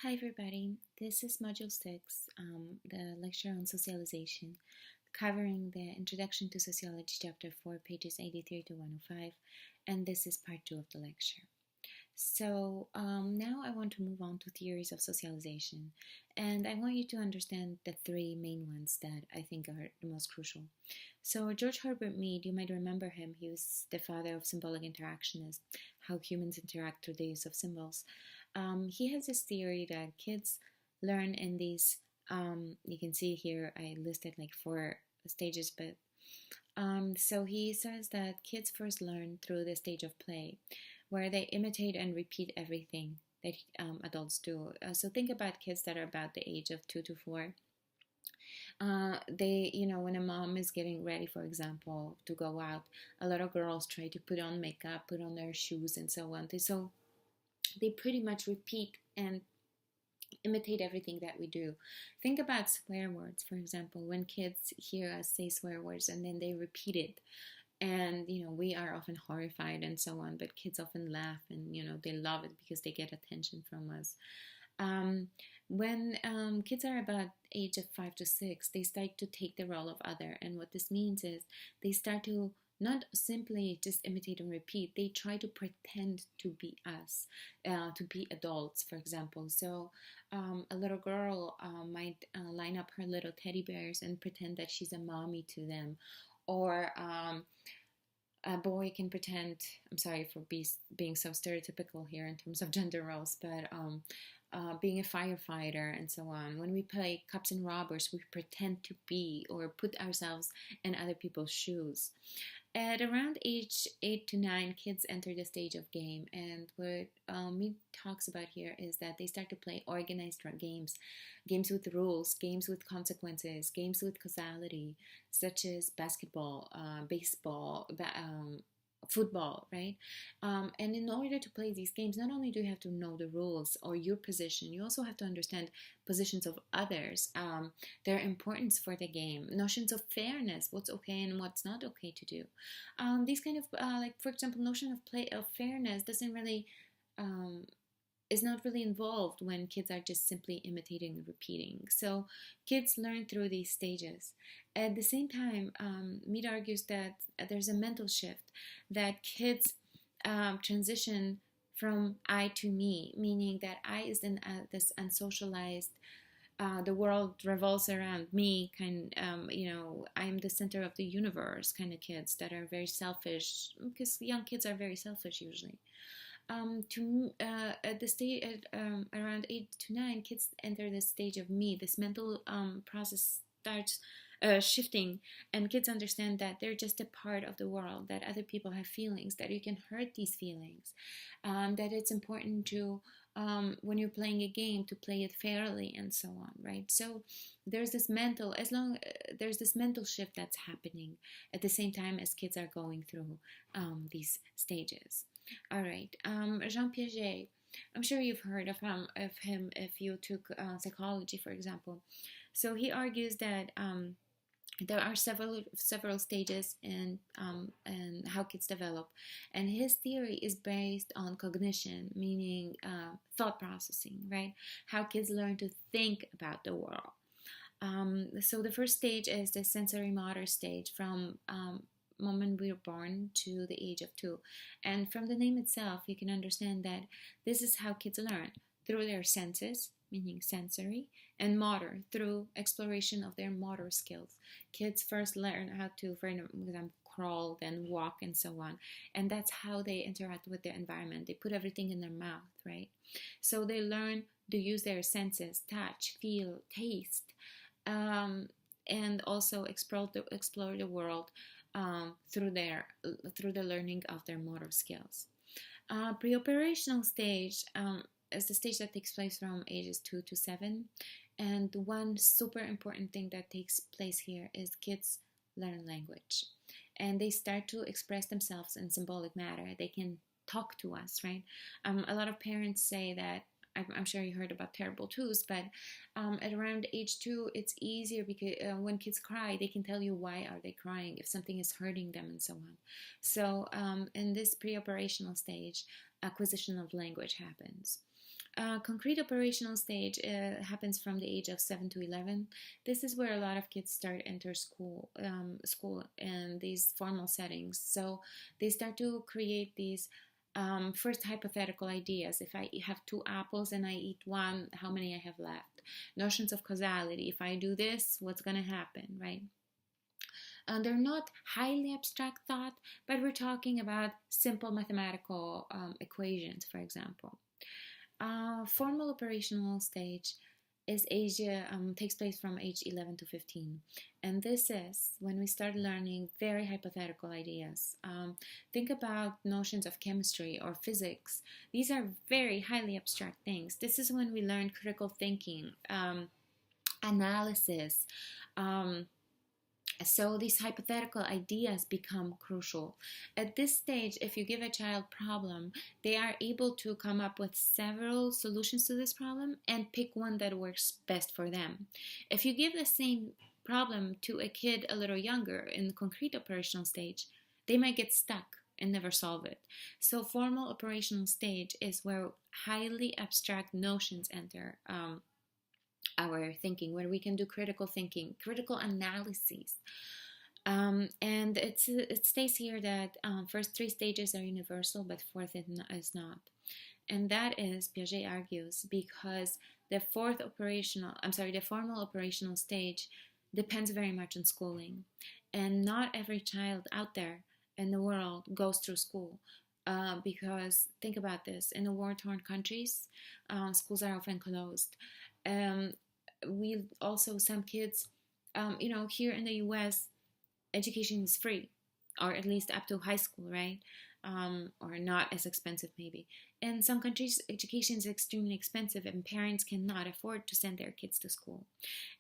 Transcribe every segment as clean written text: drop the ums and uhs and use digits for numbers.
Hi everybody, this is Module 6, the lecture on socialization, covering the Introduction to Sociology, Chapter 4, pages 83 to 105, and this is part 2 of the lecture. So now I want to move on to theories of socialization, and I want you to understand the three main ones that I think are the most crucial. So George Herbert Mead, you might remember him, he was the father of symbolic interactionism, how humans interact through the use of symbols. He has this theory that kids learn in these, you can see here I listed like 4 stages, but so he says that kids first learn through the stage of play, where they imitate and repeat everything that adults do. So think about kids that are about the age of 2 to 4. When a mom is getting ready, for example, to go out, a lot of girls try to put on makeup, put on their shoes, and so on. So they pretty much repeat and imitate everything that we do. Think about swear words, for example, when kids hear us say swear words and then they repeat it. And we are often horrified and so on, but kids often laugh and they love it because they get attention from us. When kids are about age of 5 to 6, they start to take the role of other, and what this means is they start to not simply just imitate and repeat, they try to pretend to be us, to be adults, for example. So a little girl might line up her little teddy bears and pretend that she's a mommy to them, or a boy can pretend, I'm sorry for being so stereotypical here in terms of gender roles, but being a firefighter and so on. When we play cops and robbers, we pretend to be or put ourselves in other people's shoes. At around age 8 to 9, kids enter the stage of game, and what Mead talks about here is that they start to play organized games, games with rules, games with consequences, games with causality, such as basketball, baseball, football, right? And in order to play these games, not only do you have to know the rules or your position, you also have to understand positions of others, their importance for the game, notions of fairness, what's okay and what's not okay to do. These kind of, like for example, notion of fairness doesn't really is not really involved when kids are just simply imitating and repeating. So kids learn through these stages. At the same time, Mead argues that there's a mental shift, that kids transition from I to me, meaning that I is in this unsocialized, the world revolves around me I'm the center of the universe kind of kids that are very selfish, because young kids are very selfish usually. At the stage around 8 to 9, kids enter this stage of me. This mental process starts shifting, and kids understand that they're just a part of the world, that other people have feelings, that you can hurt these feelings, that it's important to when you're playing a game to play it fairly and so on, right? So there's this mental shift that's happening at the same time as kids are going through these stages. All right, Jean Piaget. I'm sure you've heard of him if you took psychology, for example. So he argues that there are several stages in how kids develop, and his theory is based on cognition, meaning thought processing, right? How kids learn to think about the world. So the first stage is the sensory motor stage, from moment we are born to the age of 2. And from the name itself, you can understand that this is how kids learn, through their senses, meaning sensory, and motor, through exploration of their motor skills. Kids first learn how to, for example, crawl, then walk, and so on. And that's how they interact with their environment. They put everything in their mouth, right? So they learn to use their senses, touch, feel, taste, and also explore the world through the learning of their motor skills. Pre-operational stage is the stage that takes place from ages 2 to 7, and one super important thing that takes place here is kids learn language, and they start to express themselves in symbolic matter. They can talk to us, right? A lot of parents say that, I'm sure you heard about terrible twos, but at around age 2, it's easier because when kids cry, they can tell you why are they crying, if something is hurting them, and so on. So in this pre-operational stage, acquisition of language happens. Concrete operational stage happens from the age of 7 to 11. This is where a lot of kids start enter school in these formal settings. So they start to create these first hypothetical ideas. If I have two apples and I eat one, how many I have left? Notions of causality. If I do this, what's going to happen, right? They're not highly abstract thought, but we're talking about simple mathematical equations, for example. Formal operational stage is age takes place from age 11 to 15, and this is when we start learning very hypothetical ideas. Think about notions of chemistry or physics. These are very highly abstract things. This is when we learn critical thinking, analysis. So these hypothetical ideas become crucial. At this stage, if you give a child a problem, they are able to come up with several solutions to this problem and pick one that works best for them. If you give the same problem to a kid a little younger in the concrete operational stage, they might get stuck and never solve it. So formal operational stage is where highly abstract notions enter our thinking, where we can do critical thinking, critical analyses. And it states here that first three stages are universal, but fourth is not. And that is, Piaget argues, because the formal operational stage depends very much on schooling. And not every child out there in the world goes through school. Because think about this, in the war-torn countries, schools are often closed. We also, some kids, here in the US, education is free, or at least up to high school, right? Or not as expensive, maybe. In some countries, education is extremely expensive and parents cannot afford to send their kids to school.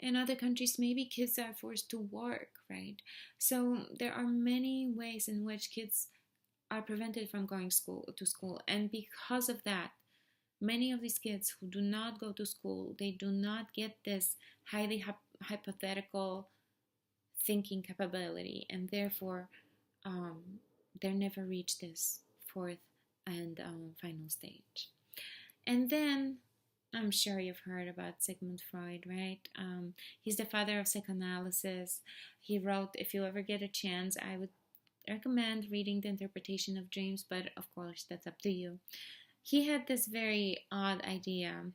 In other countries, maybe kids are forced to work, right? So there are many ways in which kids are prevented from going to school. And because of that, many of these kids who do not go to school, they do not get this highly hypothetical thinking capability, and therefore they never reach this fourth and final stage. And then, I'm sure you've heard about Sigmund Freud, right? He's the father of psychoanalysis. He wrote, if you ever get a chance, I would recommend reading The Interpretation of Dreams, but of course that's up to you. He had this very odd idea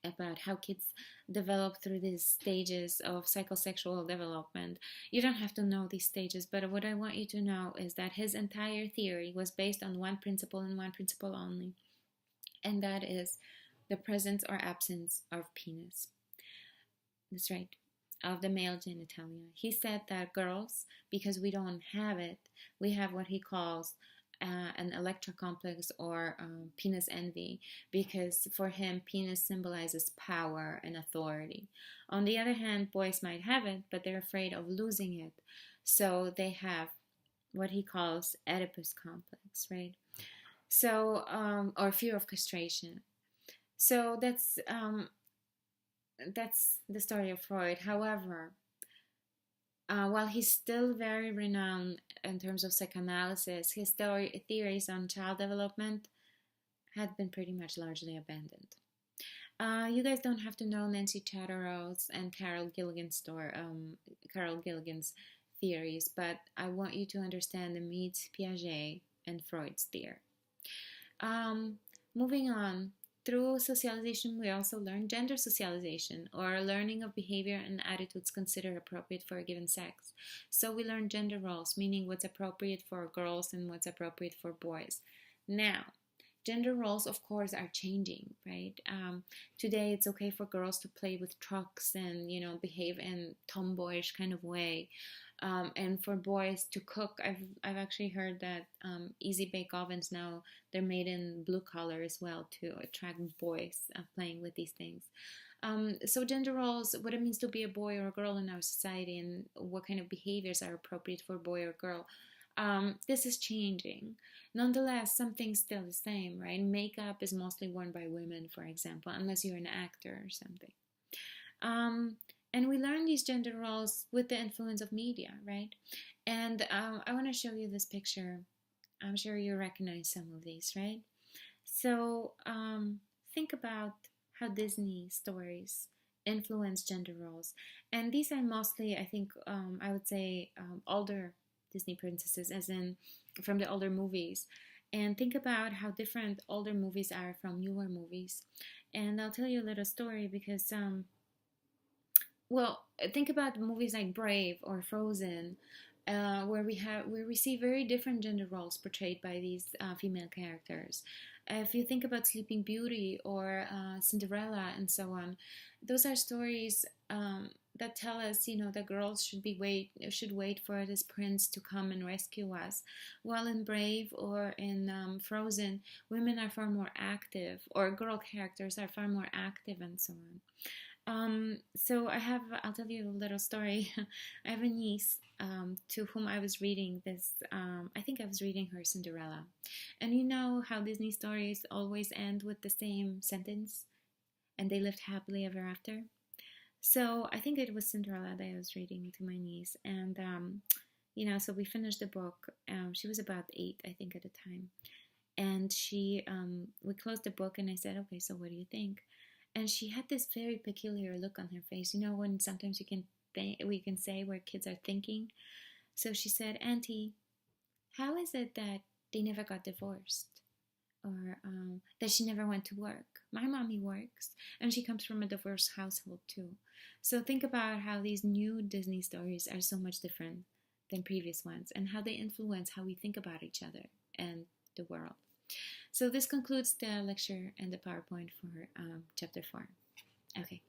about how kids develop through these stages of psychosexual development. You don't have to know these stages, but what I want you to know is that his entire theory was based on one principle and one principle only, and that is the presence or absence of penis. That's right, of the male genitalia. He said that girls, because we don't have it, we have what he calls an Electra complex or penis envy, because for him penis symbolizes power and authority. On the other hand, boys might have it, but they're afraid of losing it, so they have what he calls Oedipus complex, right? So or fear of castration. So that's the story of Freud. However, while he's still very renowned in terms of psychoanalysis, his theories on child development had been pretty much largely abandoned. You guys don't have to know Nancy Chatterall's and Carol Gilligan's theories, but I want you to understand the meets Piaget and Freud's theory. Moving on. Through socialization, we also learn gender socialization, or learning of behavior and attitudes considered appropriate for a given sex. So we learn gender roles, meaning what's appropriate for girls and what's appropriate for boys. Now, gender roles, of course, are changing, right? Today, it's okay for girls to play with trucks and, behave in tomboyish kind of way. And for boys to cook, I've actually heard that easy bake ovens now, they're made in blue collar as well to attract boys playing with these things. So gender roles, what it means to be a boy or a girl in our society, and what kind of behaviors are appropriate for a boy or girl. This is changing. Nonetheless, some things still the same, right? Makeup is mostly worn by women, for example, unless you're an actor or something. And we learn these gender roles with the influence of media, right? And I want to show you this picture. I'm sure you recognize some of these, right? So think about how Disney stories influence gender roles. And these are mostly, I think, I would say, older Disney princesses, as in from the older movies. And think about how different older movies are from newer movies. And I'll tell you a little story because well, think about movies like Brave or Frozen, where we see very different gender roles portrayed by these female characters. If you think about Sleeping Beauty or Cinderella and so on, those are stories that tell us, that girls should wait for this prince to come and rescue us. While in Brave or in Frozen, women are far more active, or girl characters are far more active, and so on. So I'll tell you a little story. I have a niece to whom I was reading this. I think I was reading her Cinderella. And you know how Disney stories always end with the same sentence, and they lived happily ever after? So I think it was Cinderella that I was reading to my niece. And, so we finished the book. She was about 8, I think, at the time. And we closed the book, and I said, okay, so what do you think? And she had this very peculiar look on her face. When sometimes we can say where kids are thinking. So she said, Auntie, how is it that they never got divorced? Or that she never went to work? My mommy works, and she comes from a diverse household too. So think about how these new Disney stories are so much different than previous ones, and how they influence how we think about each other and the world. So this concludes the lecture and the PowerPoint for chapter 4. Okay.